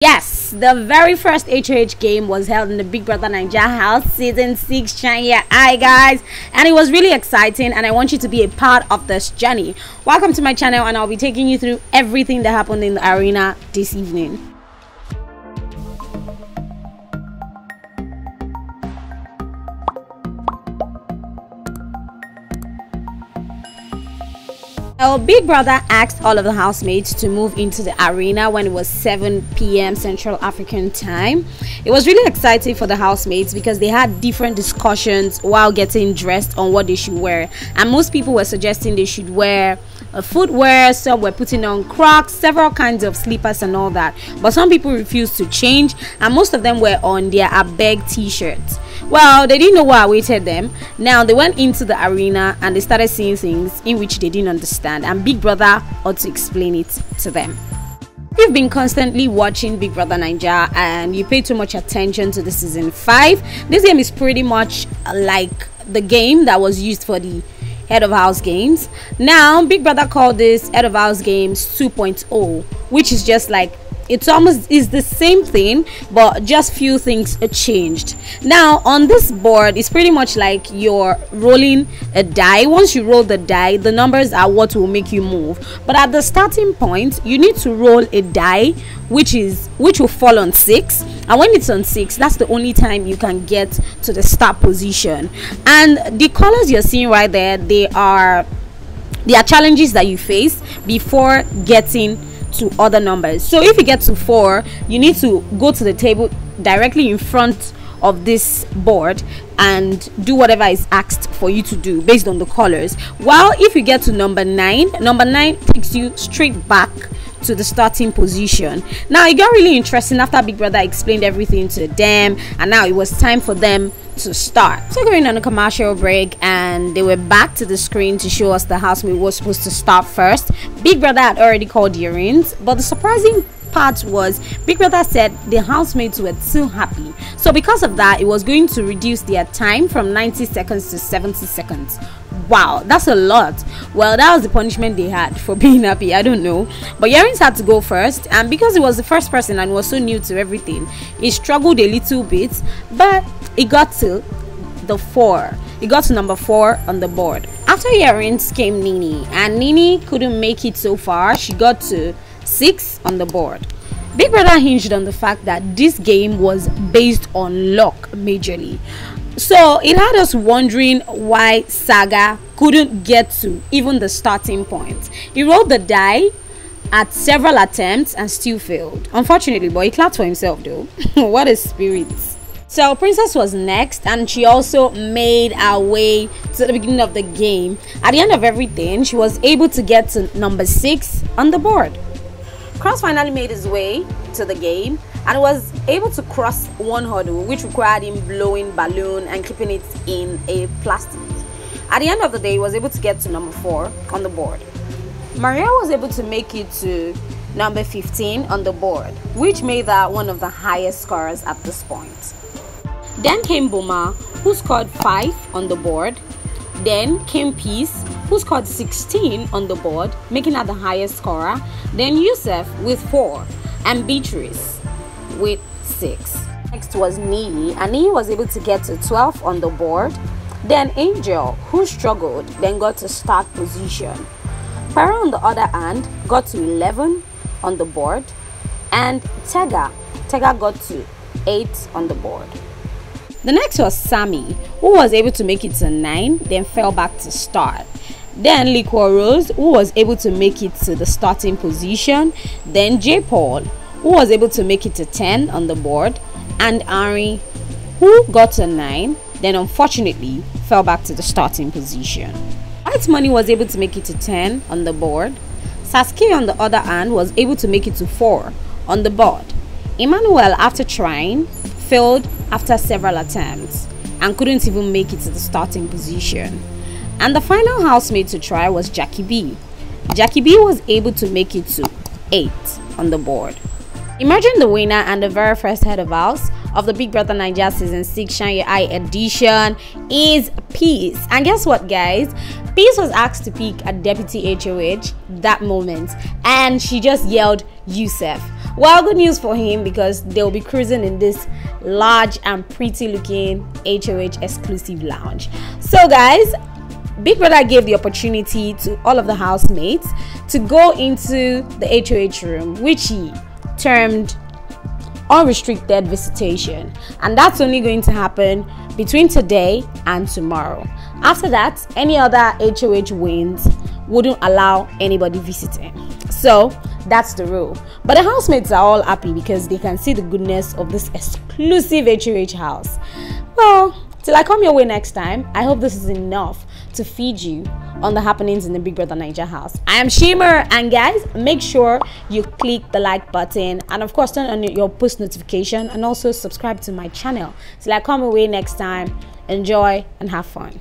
Yes, the very first HOH game was held in the Big Brother Naija house, season 6. Shine your eye, guys, and it was really exciting, and I want you to be a part of this journey. Welcome to my channel, and I'll be taking you through everything that happened in the arena this evening. Well, Big Brother asked all of the housemates to move into the arena when it was 7 p.m. Central African time. It was really exciting for the housemates because they had different discussions while getting dressed on what they should wear, and most people were suggesting they should wear footwear. Some were putting on Crocs, several kinds of slippers and all that, but some people refused to change, and most of them were on their abeg t-shirts. Well, they didn't know what awaited them. Now they went into the arena and they started seeing things in which they didn't understand, and Big Brother had to explain it to them. If you've been constantly watching Big Brother Naija and you pay too much attention to the season 5, this game is pretty much like the game that was used for the Head of House games. Now Big Brother called this Head of House games 2.0, which is just like, it's almost is the same thing, but just few things changed. Now on this board, it's pretty much like you're rolling a die. Once you roll the die, the numbers are what will make you move, but at the starting point you need to roll a die which will fall on 6, and when it's on 6, that's the only time you can get to the start position. And the colors you're seeing right there, they are challenges that you face before getting to other numbers. So if you get to 4, you need to go to the table directly in front of this board and do whatever is asked for you to do based on the colors. While if you get to number 9 takes you straight back to the starting position. Now it got really interesting after Big Brother explained everything to them, and now it was time for them to start. So going on a commercial break, and they were back to the screen to show us the housemate was supposed to start first. Big Brother had already called the earrings, but the surprising part was Big Brother said the housemates were too happy, so because of that it was going to reduce their time from 90 seconds to 70 seconds. Wow, that's a lot. Well, that was the punishment they had for being happy. I don't know, but Earrings had to go first, and because he was the first person and was so new to everything, he struggled a little bit, but he got to the 4. He got to number 4 on the board. After Earrings came Nini, and Nini couldn't make it so far. She got to 6 on the board. Big Brother hinged on the fact that this game was based on luck majorly, so it had us wondering why Saga couldn't get to even the starting point. He rolled the die at several attempts and still failed, unfortunately, but he clapped for himself though. What a spirit. So Princess was next, and she also made her way to the beginning of the game. At the end of everything, she was able to get to number 6 on the board. Cross finally made his way to the game and was able to cross one hurdle, which required him blowing balloon and keeping it in a plastic. At the end of the day, he was able to get to number 4 on the board. Maria was able to make it to number 15 on the board, which made her one of the highest scorers at this point. Then came Boma, who scored 5 on the board. Then came Peace, who scored 16 on the board, making her the highest scorer. Then Yousef with 4, and Beatrice with 6. Next was Nini, and Nini was able to get to 12 on the board. Then Angel, who struggled, then got to start position. Para, on the other hand, got to 11 on the board, and Tega got to 8 on the board. The next was Sammy, who was able to make it to 9, then fell back to start. Then Liquor Rose, who was able to make it to the starting position. Then J. Paul, who was able to make it to 10 on the board. And Ari, who got to 9, then unfortunately fell back to the starting position. White Money was able to make it to 10 on the board. Sasuke, on the other hand, was able to make it to 4 on the board. Emmanuel, after trying, failed after several attempts and couldn't even make it to the starting position. And the final housemate to try was Jackie B. Jackie B was able to make it to 8 on the board. Emerging the winner and the very first Head of House of the Big Brother Naija Season 6 Shine Your Eye edition is Peace. And guess what, guys? Peace was asked to pick a deputy HOH that moment, and she just yelled Yousef. Well, good news for him, because they'll be cruising in this large and pretty looking HOH exclusive lounge. So guys, Big Brother gave the opportunity to all of the housemates to go into the HOH room, which he termed unrestricted visitation, and that's only going to happen between today and tomorrow. After that, any other HOH wins wouldn't allow anybody visiting. So that's the rule. But the housemates are all happy because they can see the goodness of this exclusive HOH house. Well, till I come your way next time, I hope this is enough to feed you on the happenings in the Big Brother Naija house. I am Shimmer, and guys, make sure you click the like button, and of course turn on your post notification, and also subscribe to my channel. Till I come away next time, enjoy and have fun.